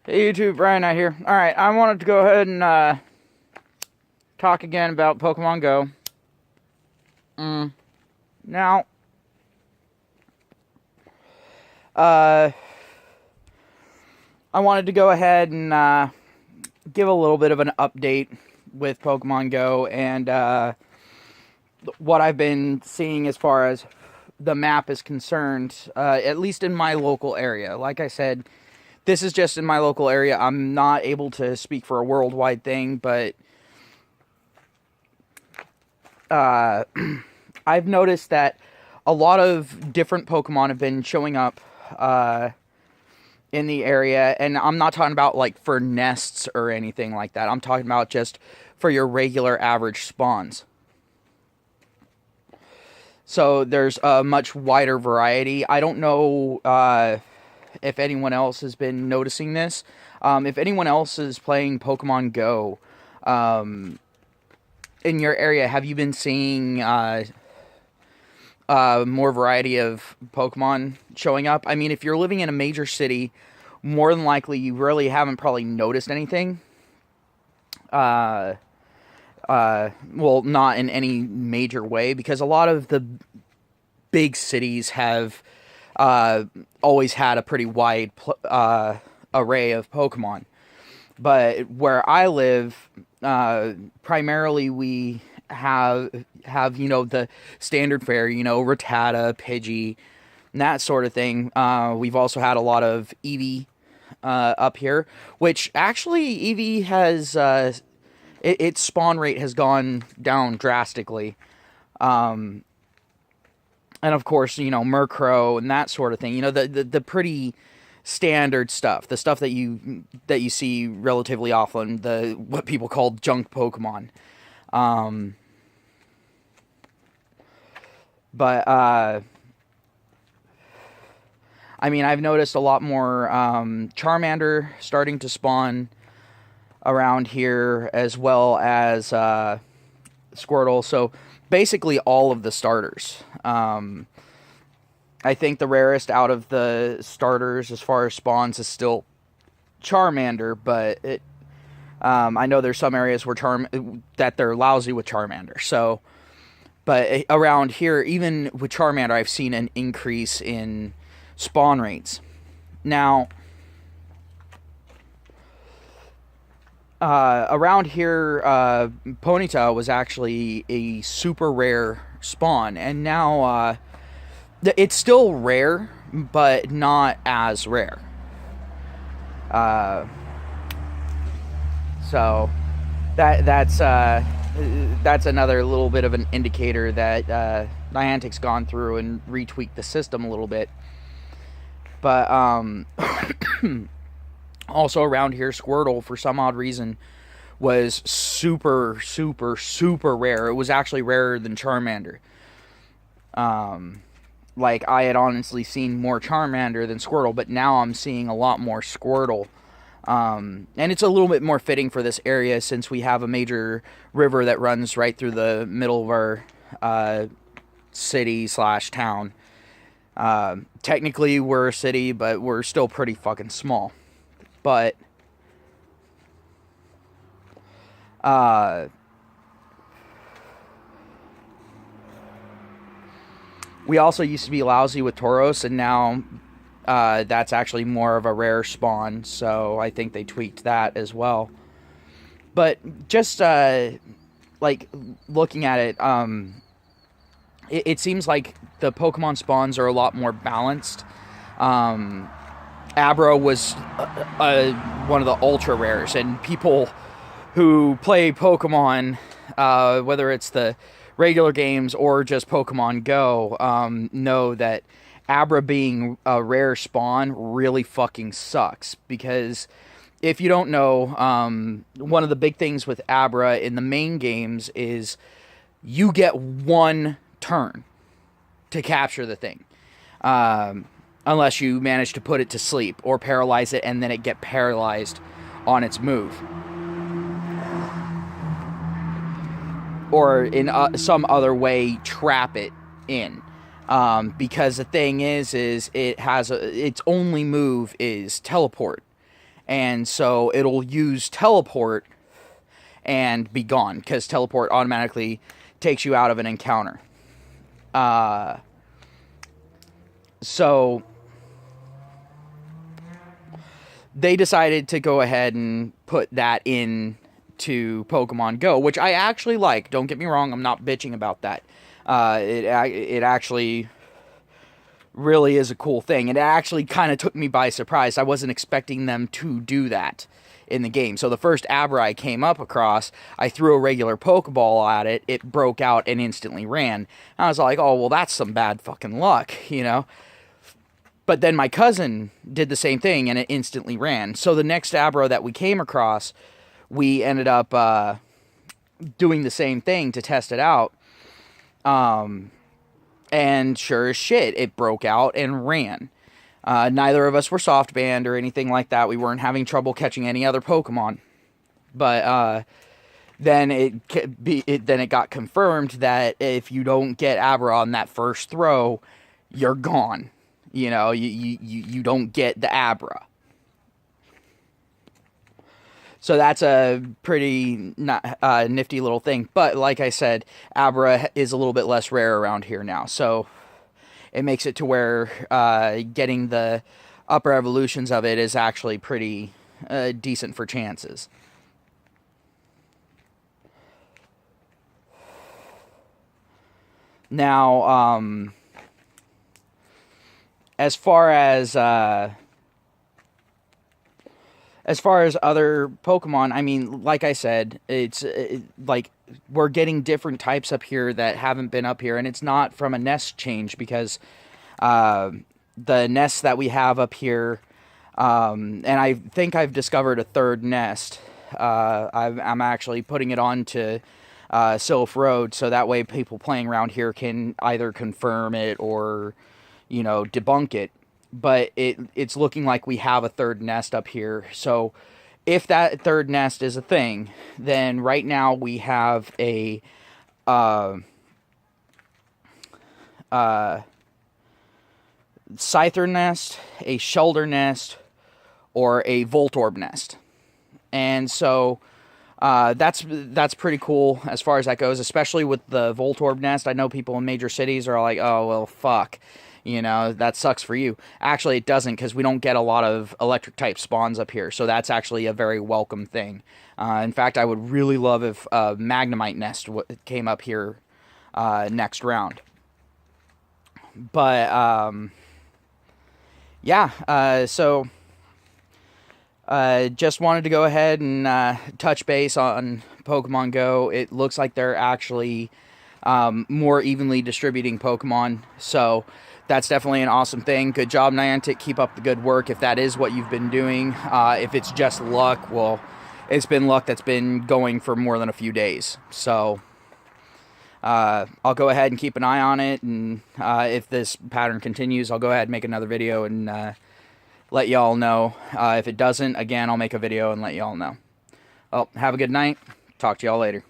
Hey YouTube, Brian out here. Alright, I wanted to go ahead and talk again about Pokemon Go. Now, I wanted to go ahead and give a little bit of an update with Pokemon Go and what I've been seeing as far as the map is concerned, at least in my local area. Like I said, this is just in my local area. I'm not able to speak for a worldwide thing, but I've noticed that a lot of different Pokemon have been showing up in the area, and I'm not talking about like for nests or anything like that. I'm talking about just for your regular average spawns. So there's a much wider variety. I don't know if anyone else has been noticing this. If anyone else is playing Pokemon Go in your area, have you been seeing more variety of Pokemon showing up? I mean, if you're living in a major city, more than likely you really haven't probably noticed anything. Well, not in any major way, because a lot of the big cities have always had a pretty wide array of Pokemon. But where I live, primarily we have the standard fare, Rattata, Pidgey, and that sort of thing. We've also had a lot of Eevee up here, which actually Eevee has its spawn rate has gone down drastically. And of course, Murkrow and that sort of thing. The pretty standard stuff, the stuff that you see relatively often, the what people call junk Pokemon. But I mean, I've noticed a lot more Charmander starting to spawn around here, as well as Squirtle. So basically all of the starters. I think the rarest out of the starters as far as spawns is still Charmander, but I know there's some areas where that they're lousy with Charmander. So, but around here, even with Charmander, I've seen an increase in spawn rates. Now, around here, Ponyta was actually a super rare spawn, and now it's still rare, but not as rare. So that's another little bit of an indicator that Niantic's gone through and retweaked the system a little bit. But also around here, Squirtle, for some odd reason, was super, super, super rare. It was actually rarer than Charmander. Like, I had honestly seen more Charmander than Squirtle, but now I'm seeing a lot more Squirtle. And it's a little bit more fitting for this area, since we have a major river that runs right through the middle of our city/town. Technically, we're a city, but we're still pretty fucking small. But we also used to be lousy with Tauros, and now that's actually more of a rare spawn, so I think they tweaked that as well. But just like looking at it, it seems like the Pokemon spawns are a lot more balanced. Abra was one of the ultra rares, and people who play Pokemon, whether it's the regular games or just Pokemon Go, know that Abra being a rare spawn really fucking sucks. Because if you don't know, one of the big things with Abra in the main games is you get one turn to capture the thing. Unless you manage to put it to sleep or paralyze it, and then it get paralyzed on its move. Or in some other way trap it in. Because the thing is it has its only move is teleport. And so it'll use teleport and be gone, because teleport automatically takes you out of an encounter. So they decided to go ahead and put that in to Pokemon Go, which I actually like. Don't get me wrong, I'm not bitching about that. It actually really is a cool thing. It actually kind of took me by surprise. I wasn't expecting them to do that in the game. So the first Abra I came up across, I threw a regular Pokeball at it, it broke out and instantly ran. I was like, oh, well, that's some bad fucking luck, you know? But then my cousin did the same thing, and it instantly ran. So the next Abra that we came across, we ended up doing the same thing to test it out. And sure as shit, it broke out and ran. Neither of us were soft banned or anything like that. We weren't having trouble catching any other Pokemon. But then it got confirmed that if you don't get Abra on that first throw, you're gone. You know, you don't get the Abra. So that's a pretty nifty little thing. But like I said, Abra is a little bit less rare around here now. So it makes it to where getting the upper evolutions of it is actually pretty decent for chances. Now, as far as other Pokemon, I mean, like I said, it's like we're getting different types up here that haven't been up here, and it's not from a nest change, because the nests that we have up here, and I think I've discovered a third nest. I'm actually putting it onto Sylph Road, so that way people playing around here can either confirm it or, you know, debunk it. But it's looking like we have a third nest up here. So if that third nest is a thing, then right now we have a Scyther nest, a Shellder nest, or a Voltorb nest. And so that's pretty cool as far as that goes, especially with the Voltorb nest. I know people in major cities are like, oh, well, fuck. You know, that sucks for you. Actually, it doesn't, because we don't get a lot of electric-type spawns up here, so that's actually a very welcome thing. In fact, I would really love if Magnemite Nest came up here next round. But, yeah, so just wanted to go ahead and touch base on Pokemon Go. It looks like they're actually more evenly distributing Pokemon, so that's definitely an awesome thing. Good job, Niantic. Keep up the good work if that is what you've been doing. If it's just luck, well, it's been luck that's been going for more than a few days. So I'll go ahead and keep an eye on it, and if this pattern continues, I'll go ahead and make another video and let y'all know. If it doesn't, again, I'll make a video and let y'all know. Well, have a good night. Talk to y'all later.